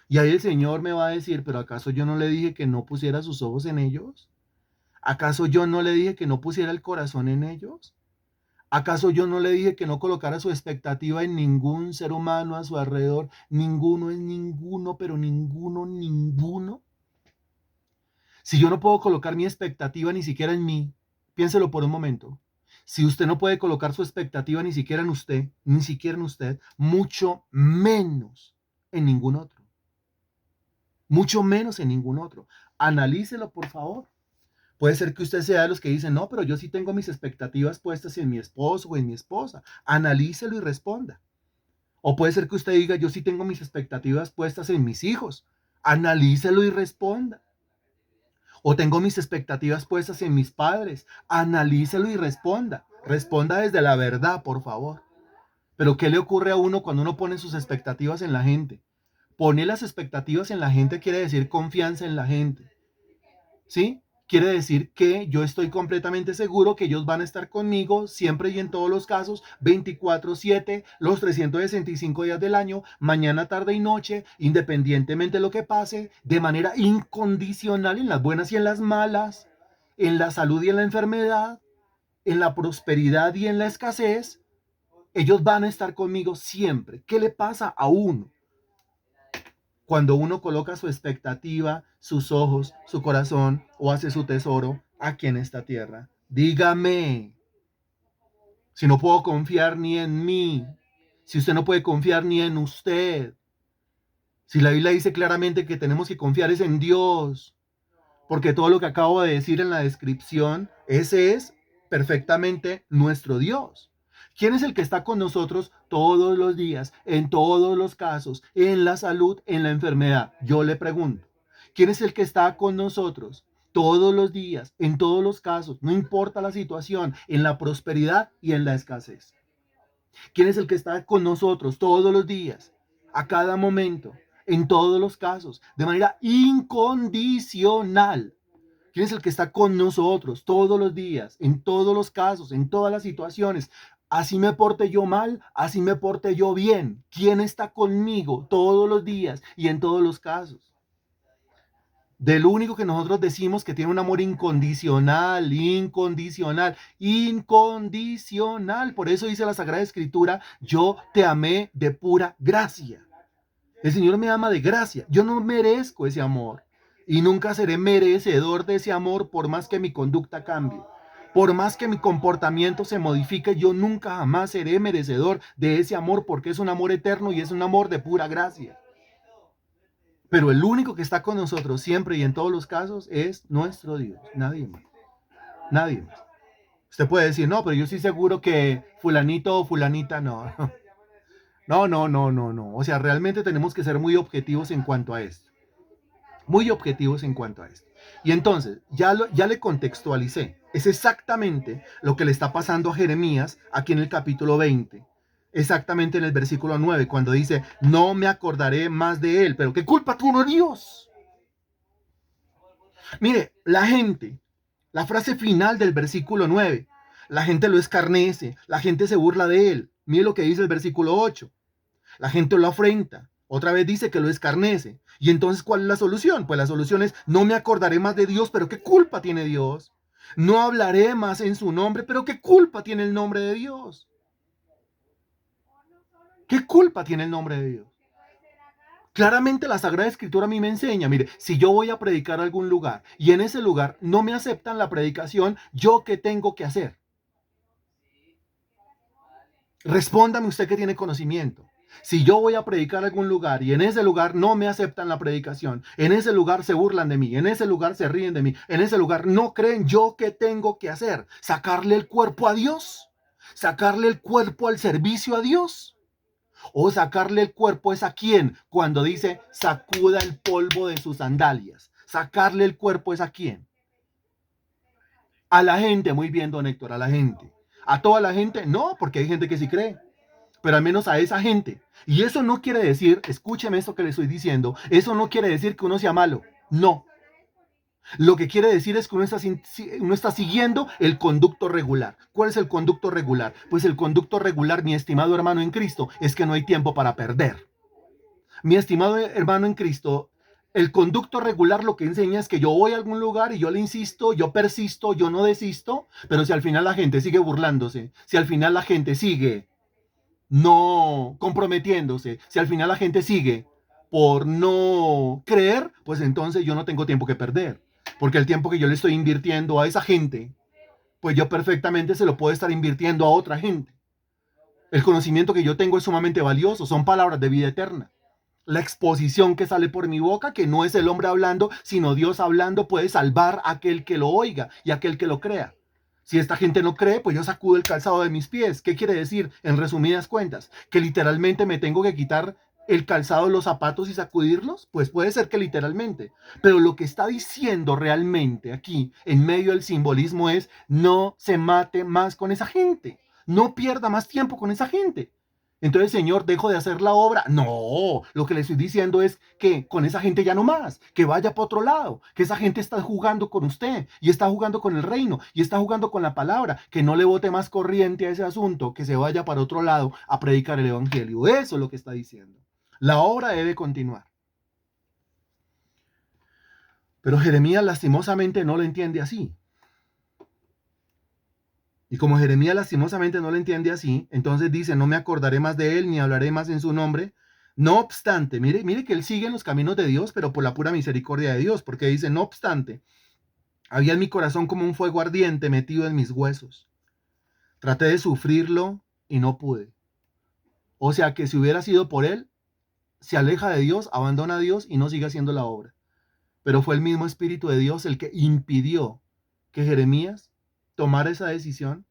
Y ahí el Señor me va a decir, pero ¿acaso yo no le dije que no pusiera sus ojos en ellos? ¿Acaso yo no le dije que no pusiera el corazón en ellos? ¿Acaso yo no le dije que no colocara su expectativa en ningún ser humano a su alrededor? Ninguno es ninguno, pero ninguno, ninguno. Si yo no puedo colocar mi expectativa ni siquiera en mí, piénselo por un momento. Si usted no puede colocar su expectativa ni siquiera en usted, ni siquiera en usted, mucho menos en ningún otro. Mucho menos en ningún otro. Analícelo, por favor. Puede ser que usted sea de los que dicen, no, pero yo sí tengo mis expectativas puestas en mi esposo o en mi esposa. Analícelo y responda. O puede ser que usted diga, yo sí tengo mis expectativas puestas en mis hijos. Analícelo y responda. O tengo mis expectativas puestas en mis padres. Analícelo y responda. Responda desde la verdad, por favor. Pero ¿qué le ocurre a uno cuando uno pone sus expectativas en la gente? Poner las expectativas en la gente quiere decir confianza en la gente. ¿Sí? Quiere decir que yo estoy completamente seguro que ellos van a estar conmigo siempre y en todos los casos, 24/7, los 365 días del año, mañana, tarde y noche, independientemente de lo que pase, de manera incondicional en las buenas y en las malas, en la salud y en la enfermedad, en la prosperidad y en la escasez. Ellos van a estar conmigo siempre. ¿Qué le pasa a uno cuando uno coloca su expectativa, sus ojos, su corazón o hace su tesoro aquí en esta tierra? Dígame, si no puedo confiar ni en mí, si usted no puede confiar ni en usted, si la Biblia dice claramente que tenemos que confiar es en Dios, porque todo lo que acabo de decir en la descripción, ese es perfectamente nuestro Dios. ¿Quién es el que está con nosotros todos los días, en todos los casos, en la salud, en la enfermedad? Yo le pregunto, ¿quién es el que está con nosotros todos los días, en todos los casos, no importa la situación, en la prosperidad y en la escasez? ¿Quién es el que está con nosotros todos los días, a cada momento, en todos los casos, de manera incondicional? ¿Quién es el que está con nosotros todos los días, en todos los casos, en todas las situaciones? Así me porte yo mal, así me porte yo bien. ¿Quién está conmigo todos los días y en todos los casos? Del único que nosotros decimos que tiene un amor incondicional, incondicional, incondicional. Por eso dice la Sagrada Escritura, yo te amé de pura gracia. El Señor me ama de gracia. Yo no merezco ese amor y nunca seré merecedor de ese amor por más que mi conducta cambie. Por más que mi comportamiento se modifique, yo nunca jamás seré merecedor de ese amor porque es un amor eterno y es un amor de pura gracia. Pero el único que está con nosotros siempre y en todos los casos es nuestro Dios. Nadie más. Nadie más. Usted puede decir, no, pero yo estoy seguro que fulanito o fulanita no. No, no, no, no, no. O sea, realmente tenemos que ser muy objetivos en cuanto a esto. Muy objetivos en cuanto a esto. Y entonces, ya le contextualicé. Es exactamente lo que le está pasando a Jeremías aquí en el capítulo 20. Exactamente en el versículo 9, cuando dice, no me acordaré más de él. Pero ¿qué culpa tuvo Dios? Mire, la frase final del versículo 9, la gente lo escarnece, la gente se burla de él. Mire lo que dice el versículo 8. La gente lo afrenta. Otra vez dice que lo escarnece. Y entonces, ¿cuál es la solución? Pues la solución es, no me acordaré más de Dios, pero ¿qué culpa tiene Dios? No hablaré más en su nombre, pero ¿qué culpa tiene el nombre de Dios? ¿Qué culpa tiene el nombre de Dios? Claramente la Sagrada Escritura a mí me enseña, mire, si yo voy a predicar a algún lugar y en ese lugar no me aceptan la predicación, ¿yo qué tengo que hacer? Respóndame usted que tiene conocimiento. Si yo voy a predicar a algún lugar y en ese lugar no me aceptan la predicación, en ese lugar se burlan de mí, en ese lugar se ríen de mí, en ese lugar no creen, ¿yo qué tengo que hacer? ¿Sacarle el cuerpo a Dios? ¿Sacarle el cuerpo al servicio a Dios? ¿O sacarle el cuerpo es a quién? Cuando dice sacuda el polvo de sus sandalias. ¿Sacarle el cuerpo es a quién? A la gente, muy bien, don Héctor, a la gente. ¿A toda la gente? No, porque hay gente que sí cree, pero al menos a esa gente. Y eso no quiere decir, escúcheme esto que le estoy diciendo, eso no quiere decir que uno sea malo, no. Lo que quiere decir es que uno está siguiendo el conducto regular. ¿Cuál es el conducto regular? Pues el conducto regular, mi estimado hermano en Cristo, es que no hay tiempo para perder. Mi estimado hermano en Cristo, el conducto regular lo que enseña es que yo voy a algún lugar y yo le insisto, yo persisto, yo no desisto, pero si al final la gente sigue burlándose, si al final la gente sigue no comprometiéndose, si al final la gente sigue por no creer, pues entonces yo no tengo tiempo que perder, porque el tiempo que yo le estoy invirtiendo a esa gente, pues yo perfectamente se lo puedo estar invirtiendo a otra gente. El conocimiento que yo tengo es sumamente valioso, son palabras de vida eterna. La exposición que sale por mi boca, que no es el hombre hablando, sino Dios hablando, puede salvar a aquel que lo oiga y a aquel que lo crea. Si esta gente no cree, pues yo sacudo el calzado de mis pies. ¿Qué quiere decir? En resumidas cuentas, que literalmente me tengo que quitar el calzado de los zapatos y sacudirlos. Pues puede ser que literalmente. Pero lo que está diciendo realmente aquí, en medio del simbolismo, es no se mate más con esa gente. No pierda más tiempo con esa gente. Entonces, Señor, dejo de hacer la obra. No, lo que le estoy diciendo es que con esa gente ya no más, que vaya para otro lado, que esa gente está jugando con usted y está jugando con el reino y está jugando con la palabra, que no le bote más corriente a ese asunto, que se vaya para otro lado a predicar el evangelio. Eso es lo que está diciendo. La obra debe continuar. Pero Jeremías lastimosamente no lo entiende así. Y como Jeremías lastimosamente no lo entiende así, entonces dice, no me acordaré más de él, ni hablaré más en su nombre. No obstante, mire que él sigue en los caminos de Dios, pero por la pura misericordia de Dios, porque dice, no obstante, había en mi corazón como un fuego ardiente metido en mis huesos. Traté de sufrirlo y no pude. O sea que si hubiera sido por él, se aleja de Dios, abandona a Dios y no sigue haciendo la obra. Pero fue el mismo Espíritu de Dios el que impidió que Jeremías tomara esa decisión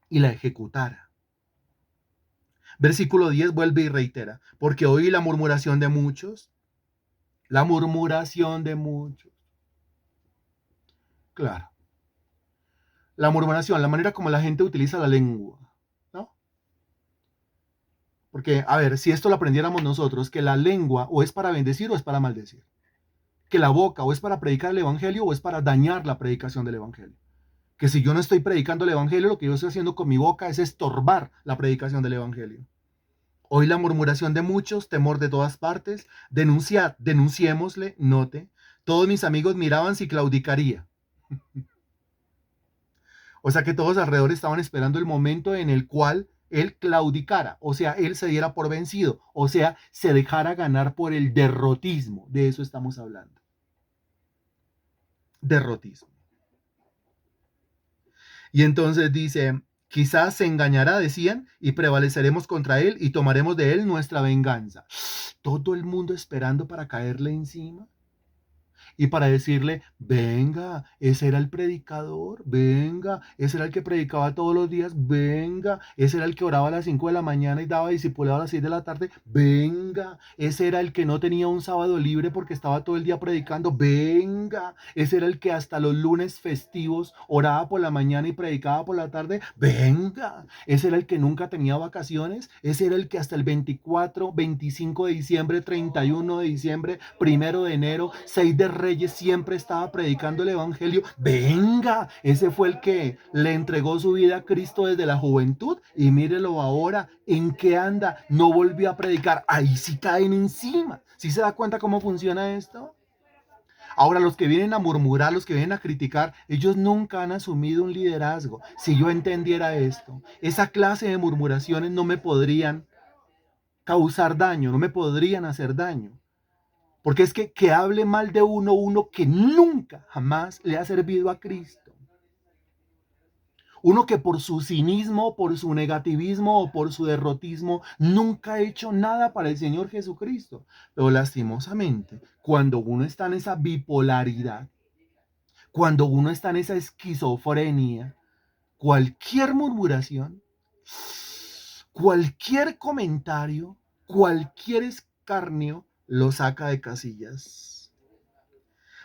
y la ejecutara. Versículo 10 vuelve y reitera, porque oí la murmuración de muchos, la murmuración de muchos. Claro, la murmuración, la manera como la gente utiliza la lengua, ¿no? Porque, a ver, si esto lo aprendiéramos nosotros, que la lengua o es para bendecir o es para maldecir. Que la boca o es para predicar el evangelio o es para dañar la predicación del evangelio. Que si yo no estoy predicando el evangelio, lo que yo estoy haciendo con mi boca es estorbar la predicación del evangelio. Hoy la murmuración de muchos, temor de todas partes. Denunciad, denunciémosle, note. Todos mis amigos miraban si claudicaría. O sea que todos alrededor estaban esperando el momento en el cual él claudicara, o sea, él se diera por vencido, o sea, se dejara ganar por el derrotismo. De eso estamos hablando. Derrotismo. Y entonces dice, quizás se engañará, decían, y prevaleceremos contra él y tomaremos de él nuestra venganza. Todo el mundo esperando para caerle encima y para decirle, venga, ese era el predicador, venga, ese era el que predicaba todos los días, venga, ese era el que oraba a las 5 de la mañana y daba discipulado a las 6 de la tarde, venga, ese era el que no tenía un sábado libre porque estaba todo el día predicando, venga, ese era el que hasta los lunes festivos oraba por la mañana y predicaba por la tarde, venga, ese era el que nunca tenía vacaciones, ese era el que hasta el 24, 25 de diciembre, 31 de diciembre, 1 de enero, 6 de Reyes siempre estaba predicando el evangelio. Venga, ese fue el que le entregó su vida a Cristo desde la juventud y mírelo ahora, ¿en qué anda? No volvió a predicar. Ahí sí caen encima. ¿Sí se da cuenta cómo funciona esto? Ahora, los que vienen a murmurar, los que vienen a criticar, ellos nunca han asumido un liderazgo. Si yo entendiera esto, esa clase de murmuraciones no me podrían causar daño, no me podrían hacer daño. Porque es que hable mal de uno que nunca, jamás le ha servido a Cristo. Uno que por su cinismo, por su negativismo o por su derrotismo nunca ha hecho nada para el Señor Jesucristo. Pero lastimosamente, cuando uno está en esa bipolaridad, cuando uno está en esa esquizofrenia, cualquier murmuración, cualquier comentario, cualquier escarnio lo saca de casillas.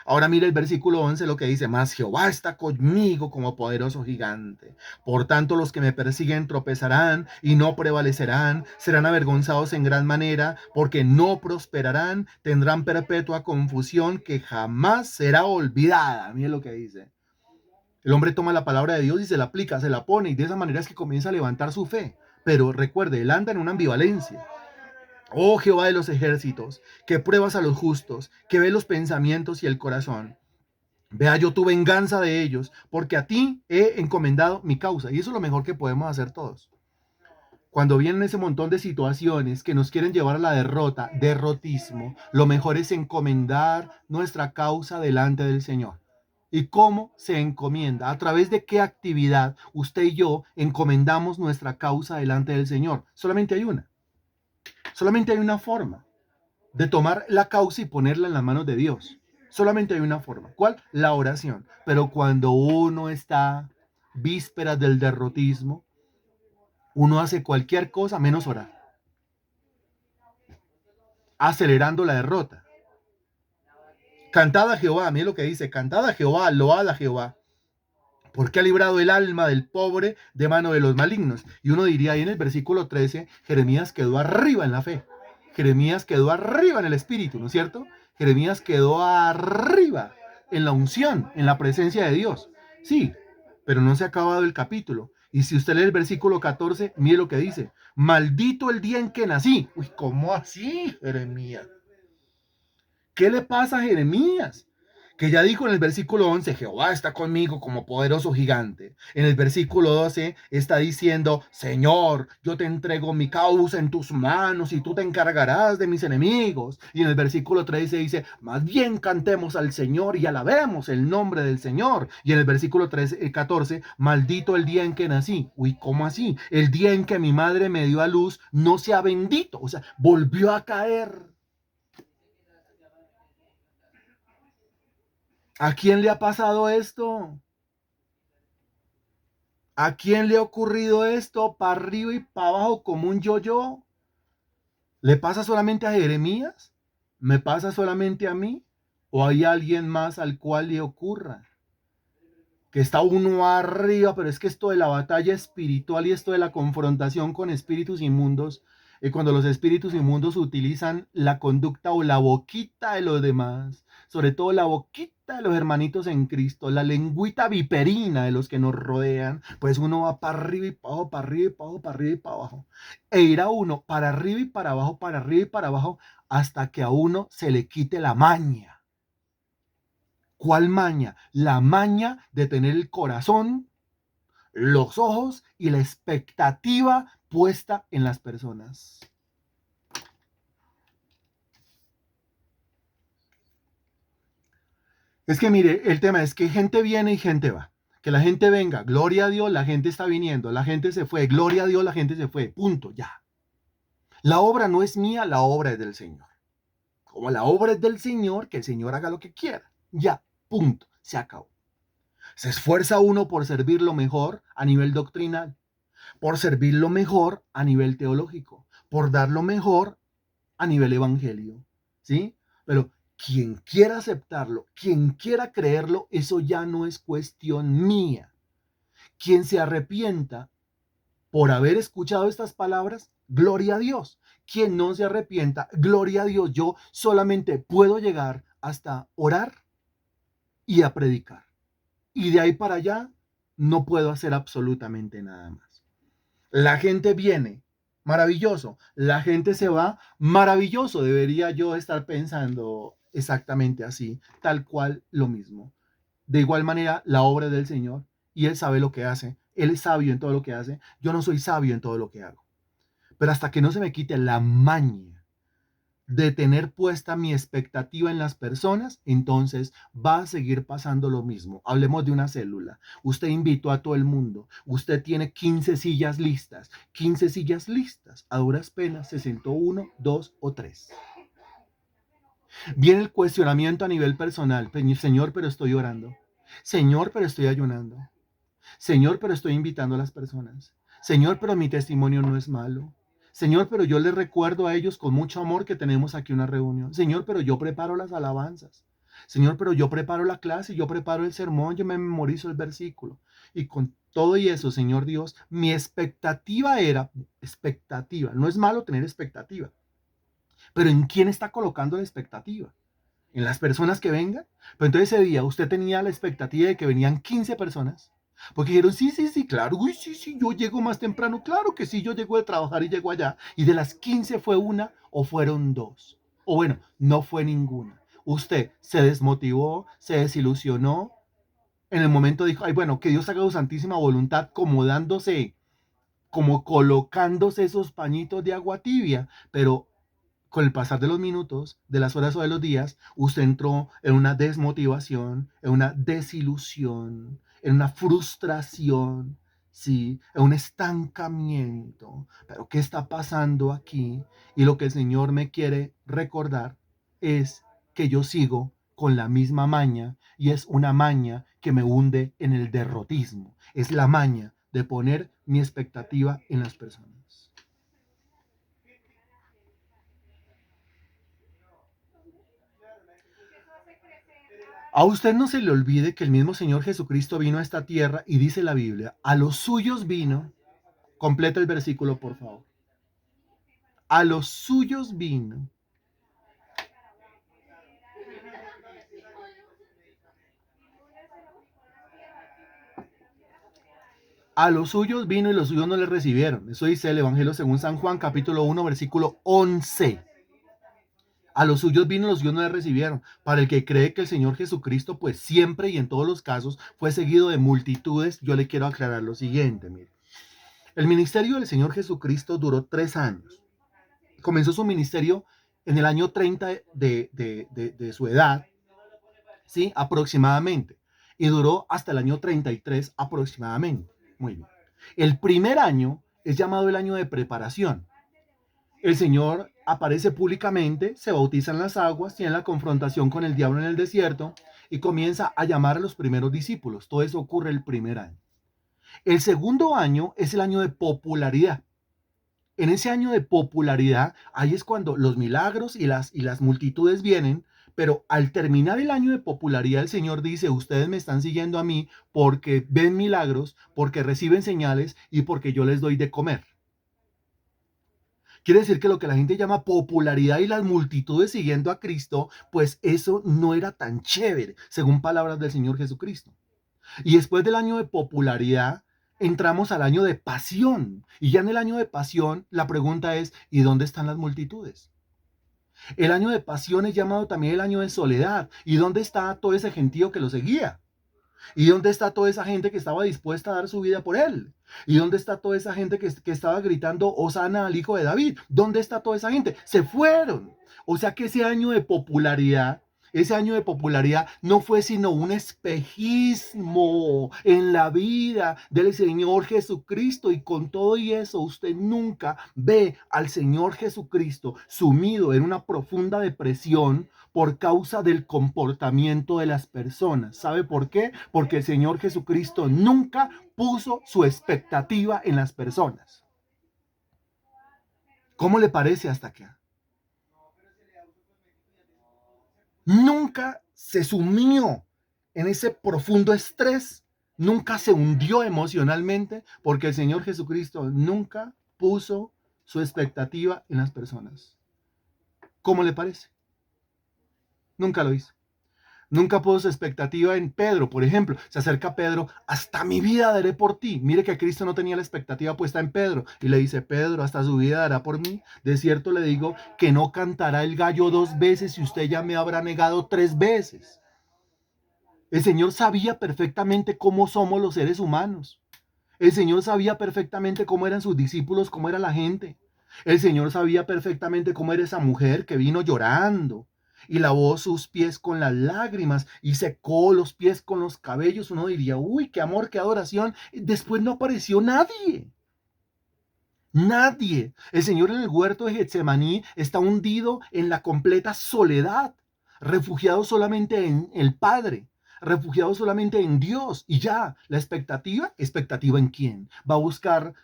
Ahora mira el versículo 11 lo que dice, mas Jehová está conmigo como poderoso gigante. Por tanto los que me persiguen tropezarán y no prevalecerán, serán avergonzados en gran manera, porque no prosperarán, tendrán perpetua confusión que jamás será olvidada. Mira lo que dice. El hombre toma la palabra de Dios y se la aplica, se la pone y de esa manera es que comienza a levantar su fe. Pero recuerde, él anda en una ambivalencia. Oh Jehová de los ejércitos, que pruebas a los justos, que ves los pensamientos y el corazón. Vea yo tu venganza de ellos, porque a ti he encomendado mi causa. Y eso es lo mejor que podemos hacer todos. Cuando vienen ese montón de situaciones que nos quieren llevar a la derrota, derrotismo, lo mejor es encomendar nuestra causa delante del Señor. ¿Y cómo se encomienda? ¿A través de qué actividad usted y yo encomendamos nuestra causa delante del Señor? Solamente hay una. Solamente hay una forma de tomar la causa y ponerla en las manos de Dios. Solamente hay una forma. ¿Cuál? La oración. Pero cuando uno está vísperas del derrotismo, uno hace cualquier cosa menos orar, acelerando la derrota. Cantad a Jehová, mire lo que dice, cantad a Jehová, load a Jehová, porque ha librado el alma del pobre de mano de los malignos. Y uno diría ahí en el versículo 13, Jeremías quedó arriba en la fe. Jeremías quedó arriba en el espíritu, ¿no es cierto? Jeremías quedó arriba en la unción, en la presencia de Dios. Sí, pero no se ha acabado el capítulo. Y si usted lee el versículo 14, mire lo que dice. Maldito el día en que nací. Uy, ¿cómo así, Jeremías? ¿Qué le pasa a Jeremías? Que ya dijo en el versículo 11, Jehová está conmigo como poderoso gigante. En el versículo 12 está diciendo, Señor, yo te entrego mi causa en tus manos y tú te encargarás de mis enemigos. Y en el versículo 13 dice, más bien cantemos al Señor y alabemos el nombre del Señor. Y en el versículo 14, maldito el día en que nací. Uy, ¿cómo así? El día en que mi madre me dio a luz no sea bendito. O sea, volvió a caer. ¿A quién le ha pasado esto? ¿A quién le ha ocurrido esto? Para arriba y para abajo como un yo-yo. ¿Le pasa solamente a Jeremías? ¿Me pasa solamente a mí? ¿O hay alguien más al cual le ocurra? Que está uno arriba, pero es que esto de la batalla espiritual y esto de la confrontación con espíritus inmundos Y cuando los espíritus inmundos utilizan la conducta o la boquita de los demás, sobre todo la boquita de los hermanitos en Cristo, la lengüita viperina de los que nos rodean, pues uno va para arriba y para abajo, para arriba y para abajo, para arriba y para abajo. E irá uno para arriba y para abajo, para arriba y para abajo, hasta que a uno se le quite la maña. ¿Cuál maña? La maña de tener el corazón, los ojos y la expectativa puesta en las personas. Es que mire, el tema es que gente viene y gente va. Que la gente venga, gloria a Dios, la gente está viniendo, la gente se fue, gloria a Dios, la gente se fue, punto, ya. La obra no es mía, la obra es del Señor. Como la obra es del Señor, que el Señor haga lo que quiera, ya, punto, se acabó. Se esfuerza uno por servir lo mejor a nivel doctrinal, por servir lo mejor a nivel teológico, por dar lo mejor a nivel evangelio, ¿sí? Pero quien quiera aceptarlo, quien quiera creerlo, eso ya no es cuestión mía. Quien se arrepienta por haber escuchado estas palabras, gloria a Dios. Quien no se arrepienta, gloria a Dios. Yo solamente puedo llegar hasta orar y a predicar. Y de ahí para allá no puedo hacer absolutamente nada más. La gente viene, maravilloso. La gente se va, maravilloso. Debería yo estar pensando exactamente así, tal cual lo mismo. De igual manera, la obra del Señor, y Él sabe lo que hace. Él es sabio en todo lo que hace. Yo no soy sabio en todo lo que hago. Pero hasta que no se me quite la maña de tener puesta mi expectativa en las personas, entonces va a seguir pasando lo mismo. Hablemos de una célula. Usted invitó a todo el mundo. Usted tiene 15 sillas listas. 15 sillas listas. A duras penas se sentó uno, dos o tres. Viene el cuestionamiento a nivel personal. Señor, pero estoy orando. Señor, pero estoy ayunando. Señor, pero estoy invitando a las personas. Señor, pero mi testimonio no es malo. Señor, pero yo les recuerdo a ellos con mucho amor que tenemos aquí una reunión. Señor, pero yo preparo las alabanzas. Señor, pero yo preparo la clase, yo preparo el sermón, yo me memorizo el versículo. Y con todo y eso, Señor Dios, mi expectativa era, expectativa, no es malo tener expectativa, pero ¿en quién está colocando la expectativa? ¿En las personas que vengan? Pero entonces ese día usted tenía la expectativa de que venían 15 personas. Porque dijeron, sí, sí, sí, claro, uy, sí, sí, yo llego más temprano, claro que sí, yo llego de trabajar y llego allá. Y de las 15 fue una o fueron dos. O bueno, no fue ninguna. Usted se desmotivó, se desilusionó. En el momento dijo, ay, bueno, que Dios haga su santísima voluntad, como dándose, como colocándose esos pañitos de agua tibia. Pero con el pasar de los minutos, de las horas o de los días, usted entró en una desmotivación, en una desilusión, en una frustración, ¿sí? En un estancamiento. Pero ¿qué está pasando aquí? Y lo que el Señor me quiere recordar es que yo sigo con la misma maña y es una maña que me hunde en el derrotismo. Es la maña de poner mi expectativa en las personas. A usted no se le olvide que el mismo Señor Jesucristo vino a esta tierra y dice la Biblia, a los suyos vino, completa el versículo por favor, a los suyos vino, a los suyos vino y los suyos no le recibieron. Eso dice el Evangelio según San Juan capítulo 1 versículo 11. A los suyos vino y los suyos no le recibieron. Para el que cree que el Señor Jesucristo pues siempre y en todos los casos fue seguido de multitudes, yo le quiero aclarar lo siguiente, mire. El ministerio del Señor Jesucristo duró 3 años. Comenzó su ministerio en el año 30 de su edad, ¿sí? Aproximadamente. Y duró hasta el año 33 aproximadamente. Muy bien. El primer año es llamado el año de preparación. El Señor aparece públicamente, se bautiza en las aguas, tiene la confrontación con el diablo en el desierto y comienza a llamar a los primeros discípulos. Todo eso ocurre el primer año. El segundo año es el año de popularidad. En ese año de popularidad, ahí es cuando los milagros y las multitudes vienen, pero al terminar el año de popularidad, el Señor dice, ustedes me están siguiendo a mí porque ven milagros, porque reciben señales y porque yo les doy de comer. Quiere decir que lo que la gente llama popularidad y las multitudes siguiendo a Cristo, pues eso no era tan chévere, según palabras del Señor Jesucristo. Y después del año de popularidad, entramos al año de pasión. Y ya en el año de pasión, la pregunta es, ¿y dónde están las multitudes? El año de pasión es llamado también el año de soledad. ¿Y dónde está todo ese gentío que lo seguía? ¿Y dónde está toda esa gente que estaba dispuesta a dar su vida por él? ¿Y dónde está toda esa gente que estaba gritando Hosana al hijo de David? ¿Dónde está toda esa gente? Se fueron. O sea que ese año de popularidad no fue sino un espejismo en la vida del Señor Jesucristo, y con todo y eso usted nunca ve al Señor Jesucristo sumido en una profunda depresión por causa del comportamiento de las personas. ¿Sabe por qué? Porque el Señor Jesucristo nunca puso su expectativa en las personas. ¿Cómo le parece hasta acá? Nunca se sumió en ese profundo estrés, nunca se hundió emocionalmente, porque el Señor Jesucristo nunca puso su expectativa en las personas. ¿Cómo le parece? Nunca lo hizo. Nunca puso su expectativa en Pedro, por ejemplo. Se acerca Pedro, hasta mi vida daré por ti. Mire que Cristo no tenía la expectativa puesta en Pedro. Y le dice, Pedro, hasta su vida dará por mí. De cierto le digo que no cantará el gallo 2 veces y usted ya me habrá negado 3 veces. El Señor sabía perfectamente cómo somos los seres humanos. El Señor sabía perfectamente cómo eran sus discípulos, cómo era la gente. El Señor sabía perfectamente cómo era esa mujer que vino llorando y lavó sus pies con las lágrimas y secó los pies con los cabellos. Uno diría, uy, qué amor, qué adoración. Después no apareció nadie. Nadie. El Señor en el huerto de Getsemaní está hundido en la completa soledad, refugiado solamente en el Padre, refugiado solamente en Dios. Y ya, la expectativa en quién. Va a buscar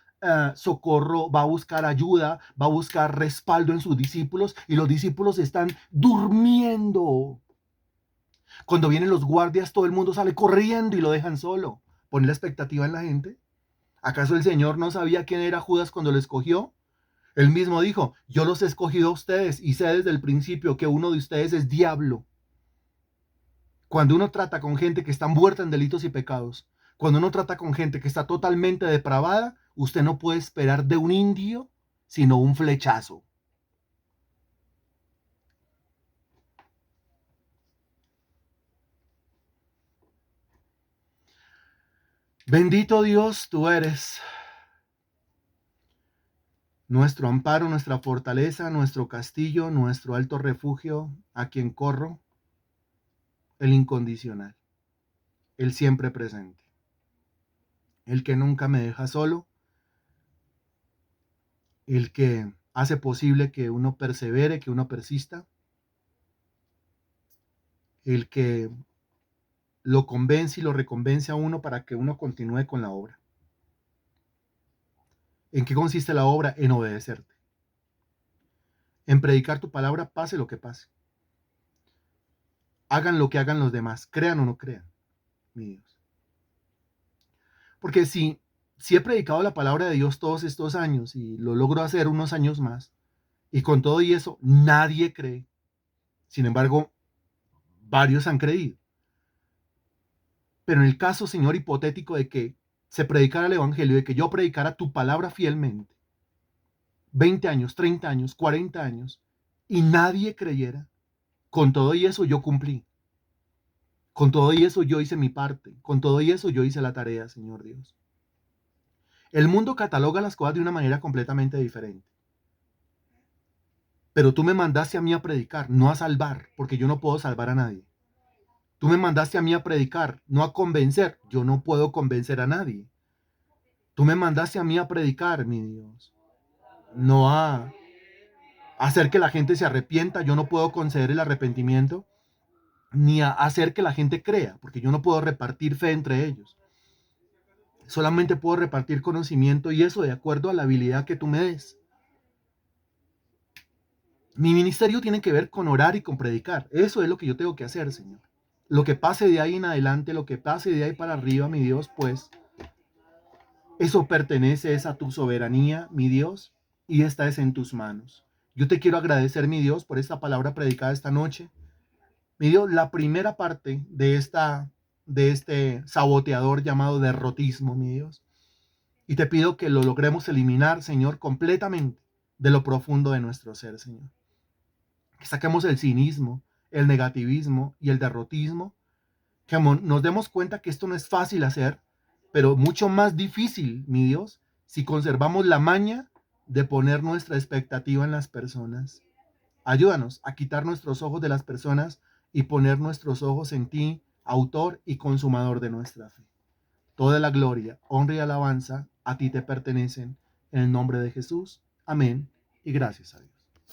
socorro, va a buscar ayuda, va a buscar respaldo en sus discípulos, y los discípulos están durmiendo. Cuando vienen los guardias, todo el mundo sale corriendo y lo dejan solo. ¿Pone la expectativa en la gente? ¿Acaso el Señor no sabía quién era Judas cuando lo escogió? Él mismo dijo, yo los he escogido a ustedes y sé desde el principio que uno de ustedes es diablo. Cuando uno trata con gente que está muerta en delitos y pecados, cuando uno trata con gente que está totalmente depravada, usted no puede esperar de un indio sino un flechazo. Bendito Dios, tú eres nuestro amparo, nuestra fortaleza, nuestro castillo, nuestro alto refugio, a quien corro, el incondicional, el siempre presente, el que nunca me deja solo, el que hace posible que uno persevere, que uno persista, el que lo convence y lo reconvence a uno para que uno continúe con la obra. ¿En qué consiste la obra? En obedecerte, en predicar tu palabra, pase lo que pase. Hagan lo que hagan los demás, crean o no crean, mi Dios. Porque si he predicado la palabra de Dios todos estos años y lo logro hacer unos años más, y con todo y eso nadie cree, sin embargo, varios han creído. Pero en el caso, Señor, hipotético de que se predicara el Evangelio, de que yo predicara tu palabra fielmente, 20 años, 30 años, 40 años, y nadie creyera, con todo y eso yo cumplí. Con todo y eso yo hice mi parte. Con todo y eso yo hice la tarea, Señor Dios. El mundo cataloga las cosas de una manera completamente diferente. Pero tú me mandaste a mí a predicar, no a salvar, porque yo no puedo salvar a nadie. Tú me mandaste a mí a predicar, no a convencer. Yo no puedo convencer a nadie. Tú me mandaste a mí a predicar, mi Dios, no a hacer que la gente se arrepienta. Yo no puedo conceder el arrepentimiento, ni a hacer que la gente crea, porque yo no puedo repartir fe entre ellos. Solamente puedo repartir conocimiento, y eso de acuerdo a la habilidad que tú me des. Mi ministerio tiene que ver con orar y con predicar. Eso es lo que yo tengo que hacer, Señor. Lo que pase de ahí en adelante, lo que pase de ahí para arriba, mi Dios, pues eso pertenece a tu soberanía, mi Dios. y esta es en tus manos. Yo te quiero agradecer, mi Dios, por esta palabra predicada esta noche. Mi Dios, la primera parte de este saboteador llamado derrotismo, mi Dios. Y te pido que lo logremos eliminar, Señor, completamente de lo profundo de nuestro ser, Señor. Que saquemos el cinismo, el negativismo y el derrotismo, que nos demos cuenta que esto no es fácil hacer, pero mucho más difícil, mi Dios, si conservamos la maña de poner nuestra expectativa en las personas. Ayúdanos a quitar nuestros ojos de las personas y poner nuestros ojos en ti, autor y consumador de nuestra fe. Toda la gloria, honra y alabanza a ti te pertenecen. En el nombre de Jesús. Amén. Y gracias a Dios.